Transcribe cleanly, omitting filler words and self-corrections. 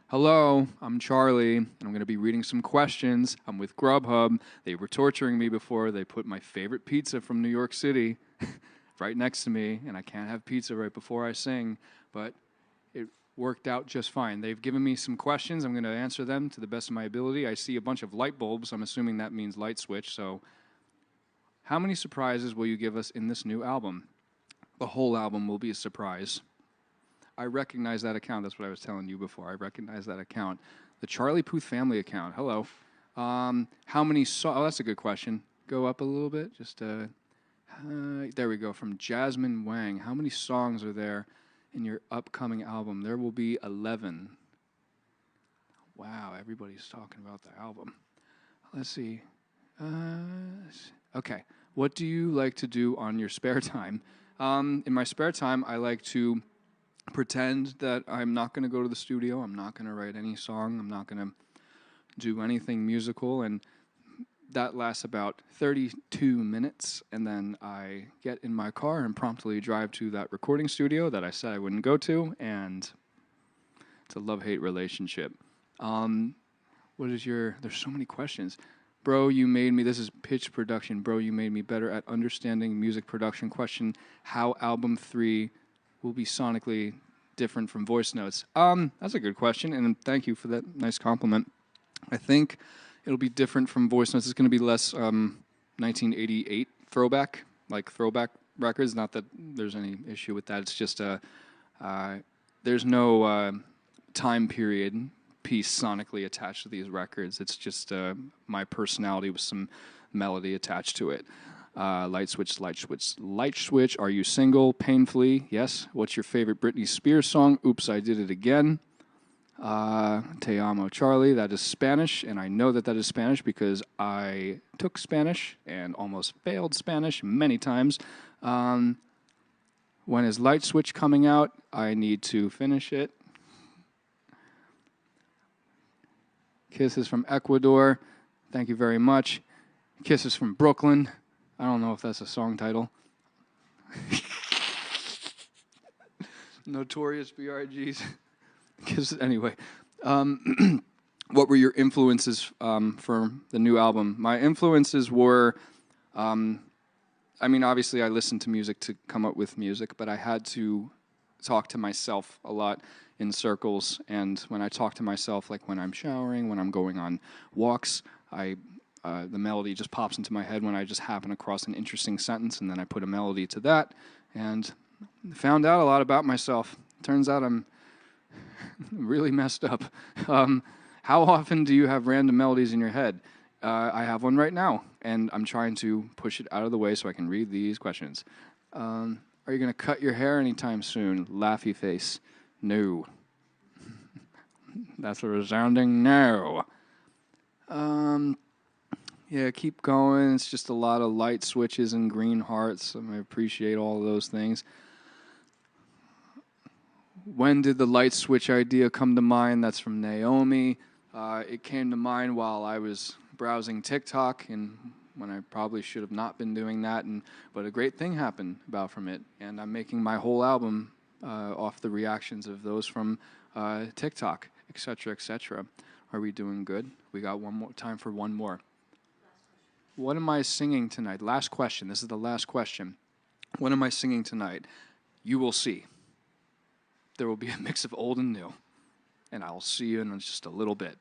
Hello, I'm Charlie, and I'm going to be reading some questions. I'm with Grubhub. They were torturing me before. They put my favorite pizza from New York City right next to me, and I can't have pizza right before I sing, but it worked out just fine. They've given me some questions. I'm going to answer them to the best of my ability. I see a bunch of light bulbs. I'm assuming that means light switch. So, how many surprises will you give us in this new album? The whole album will be a surprise. I recognize that account. That's what I was telling you before. I recognize that account. The Charlie Puth family account. Hello. How many songs? Oh, that's a good question. Go up a little bit. There we go. From Jasmine Wang. How many songs are there in your upcoming album? There will be 11. Wow, everybody's talking about the album. Let's see. Okay. What do you like to do on your spare time? In my spare time, I like to pretend that I'm not going to go to the studio. I'm not going to write any song. I'm not going to do anything musical. And that lasts about 32 minutes. And then I get in my car and promptly drive to that recording studio that I said I wouldn't go to. And it's a love-hate relationship. There's so many questions. Bro, you made me, this is pitch production. Bro, you made me better at understanding music production. Question, how album 3 will be sonically different from voice notes? That's a good question, and thank you for that nice compliment. I think it'll be different from voice notes. It's going to be less 1988 throwback, like throwback records. Not that there's any issue with that. It's just there's no time period piece sonically attached to these records. It's just my personality with some melody attached to it. Light switch, light switch, light switch. Are you single? Painfully, yes. What's your favorite Britney Spears song? Oops, I did it again. Te amo, Charlie. That is Spanish, and I know that is Spanish because I took Spanish and almost failed Spanish many times. When is Light Switch coming out? I need to finish it. Kisses from Ecuador. Thank you very much. Kisses from Brooklyn. I don't know if that's a song title. Notorious B.R.G.'s. Anyway, what were your influences for the new album? My influences were, obviously I listened to music to come up with music, but I had to talk to myself a lot in circles. And when I talk to myself, like when I'm showering, when I'm going on walks, the melody just pops into my head when I just happen across an interesting sentence, and then I put a melody to that, and found out a lot about myself. Turns out I'm really messed up. How often do you have random melodies in your head? I have one right now, and I'm trying to push it out of the way so I can read these questions. Are you going to cut your hair anytime soon? Laughy face. No. That's a resounding no. Yeah, keep going. It's just a lot of light switches and green hearts. I appreciate all of those things. When did the light switch idea come to mind? That's from Naomi. It came to mind while I was browsing TikTok, and when I probably should have not been doing that. But a great thing happened about from it, and I'm making my whole album off the reactions of those from TikTok, etc., etc. Are we doing good? We got time for one more. What am I singing tonight? Last question. This is the last question. What am I singing tonight? You will see. There will be a mix of old and new. And I'll see you in just a little bit.